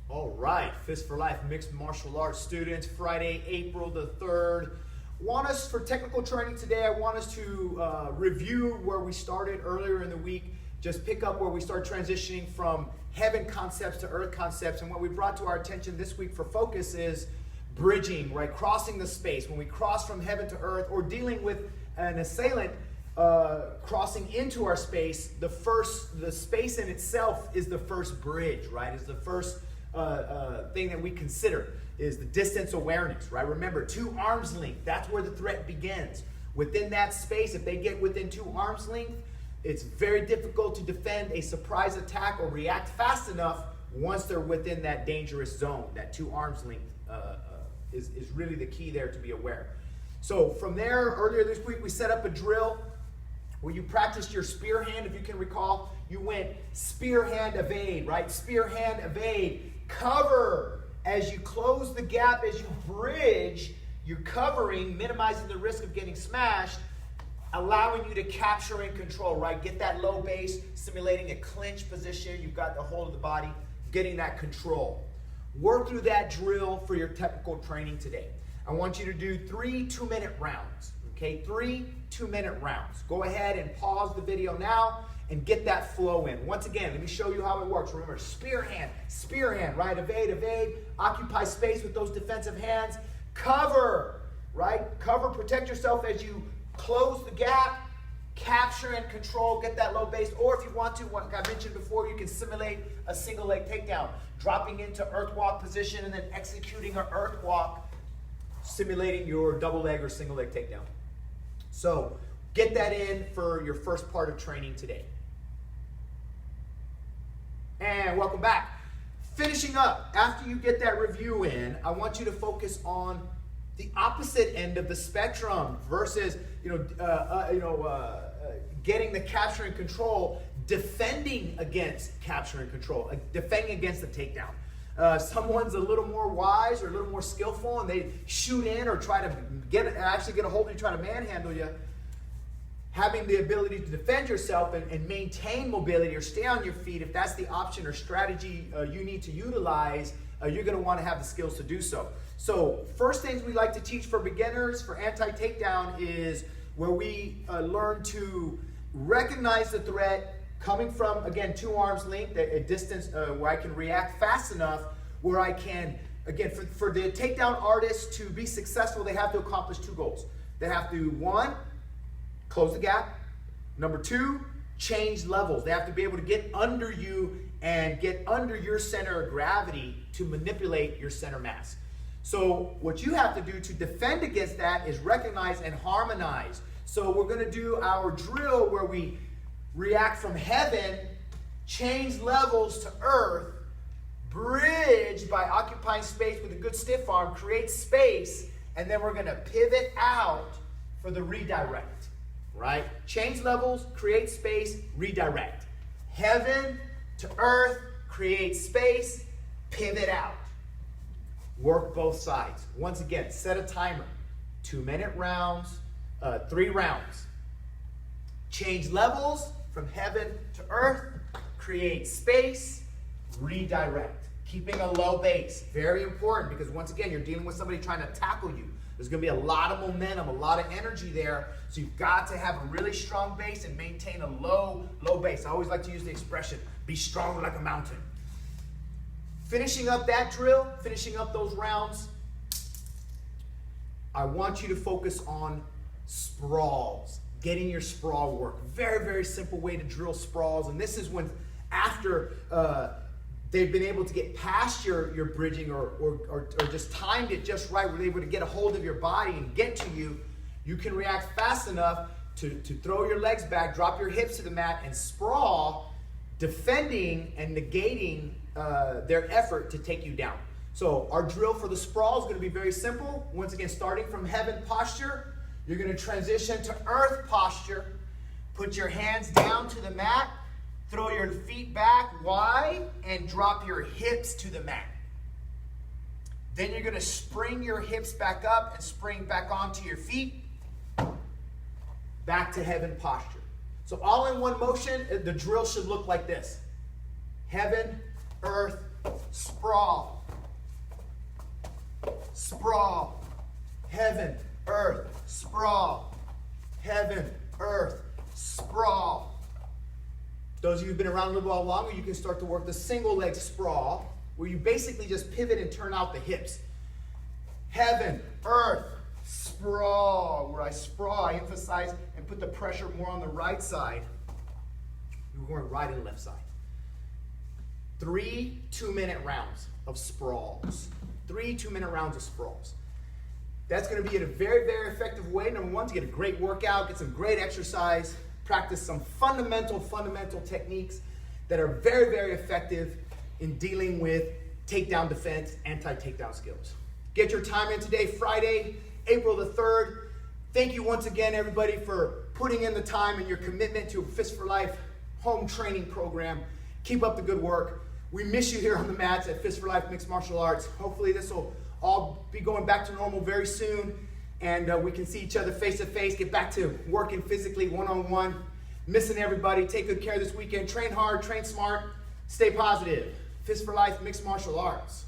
All right, Fist for Life Mixed Martial Arts students, Friday, April the 3rd. For technical training today, I want us to review where we started earlier in the week, just pick up where we start transitioning from heaven concepts to earth concepts. And what we brought to our attention this week for focus is bridging, right? Crossing the space. When we cross from heaven to earth or dealing with an assailant crossing into our space, the space in itself is the first bridge, right? Is the first thing that we consider is the distance awareness, right? Remember, 2 arms length, that's where the threat begins. Within that space, if they get within 2 arms length, it's very difficult to defend a surprise attack or react fast enough once they're within that dangerous zone. That 2 arms length is really the key there to be aware. So from there, earlier this week, we set up a drill where you practiced your spear hand. If you can recall, you went spear hand evade, right? Spear hand evade, cover. As you close the gap, as you bridge, you're covering, minimizing the risk of getting smashed, allowing you to capture and control, right? Get that low base, simulating a clinch position. You've got the whole of the body, getting that control. Work through that drill for your technical training today. I want you to do 3 2-minute rounds, okay? 3 2-minute rounds. Go ahead and pause the video now and get that flow in. Once again, let me show you how it works. Remember, spear hand, right? Evade, evade, occupy space with those defensive hands. Cover, right? Cover, protect yourself as you close the gap, capture and control, get that low base. Or if you want to, like I mentioned before, you can simulate a single leg takedown, dropping into earth walk position and then executing an earth walk, simulating your double leg or single leg takedown. So get that in for your first part of training today. And welcome back. Finishing up, after you get that review in, I want you to focus on the opposite end of the spectrum versus getting the capture and control, defending against capture and control, defending against the takedown. Someone's a little more wise or a little more skillful and they shoot in or try to get a hold of you, try to manhandle you. Having the ability to defend yourself and maintain mobility or stay on your feet, if that's the option or strategy you need to utilize, you're going to want to have the skills to do so. So first things we like to teach for beginners for anti-takedown is where we learn to recognize the threat coming from, again, 2 arms length, a distance where I can react fast enough where I can, again, for the takedown artist to be successful, they have to accomplish 2 goals. They have to, 1, close the gap. Number 2, change levels. They have to be able to get under you and get under your center of gravity to manipulate your center mass. So what you have to do to defend against that is recognize and harmonize. So we're going to do our drill where we react from heaven, change levels to earth, bridge by occupying space with a good stiff arm, create space, and then we're going to pivot out for the redirect, right? Change levels, create space, redirect. Heaven to earth, create space, pivot out. Work both sides. Once again, set a timer. 2-minute rounds, 3 rounds. Change levels from heaven to earth, create space, redirect. Keeping a low base, very important because once again, you're dealing with somebody trying to tackle you. There's going to be a lot of momentum, a lot of energy there. So you've got to have a really strong base and maintain a low base. I always like to use the expression, be strong like a mountain. Finishing up that drill, finishing up those rounds, I want you to focus on sprawls, getting your sprawl work. Very, very simple way to drill sprawls. And this is when after they've been able to get past your bridging or just timed it just right, where they're able to get a hold of your body and get to you, you can react fast enough to throw your legs back, drop your hips to the mat, and sprawl, defending and negating their effort to take you down. So our drill for the sprawl is going to be very simple. Once again, starting from heaven posture, you're going to transition to earth posture. Put your hands down to the mat, throw your feet back wide, and drop your hips to the mat. Then you're going to spring your hips back up and spring back onto your feet. Back to heaven posture. So all in one motion, the drill should look like this. Heaven, earth, sprawl, sprawl, heaven, earth, sprawl, heaven, earth, sprawl. Those of you who've been around a little while longer, you can start to work the single leg sprawl, where you basically just pivot and turn out the hips. Heaven, earth, sprawl. Where I sprawl, I emphasize and put the pressure more on the right side. We're going right and left side. 3 2-minute rounds of sprawls. 3 2-minute rounds of sprawls. That's going to be a very, very effective way, number one, to get a great workout, get some great exercise, practice some fundamental techniques that are very, very effective in dealing with takedown defense, anti-takedown skills. Get your time in today, Friday, April the 3rd. Thank you once again, everybody, for putting in the time and your commitment to a Fist for Life home training program. Keep up the good work. We miss you here on the mats at Fist for Life Mixed Martial Arts. Hopefully this will all be going back to normal very soon, and we can see each other face to face, get back to working physically one-on-one. Missing everybody. Take good care this weekend. Train hard, train smart, stay positive. Fist for Life Mixed Martial Arts.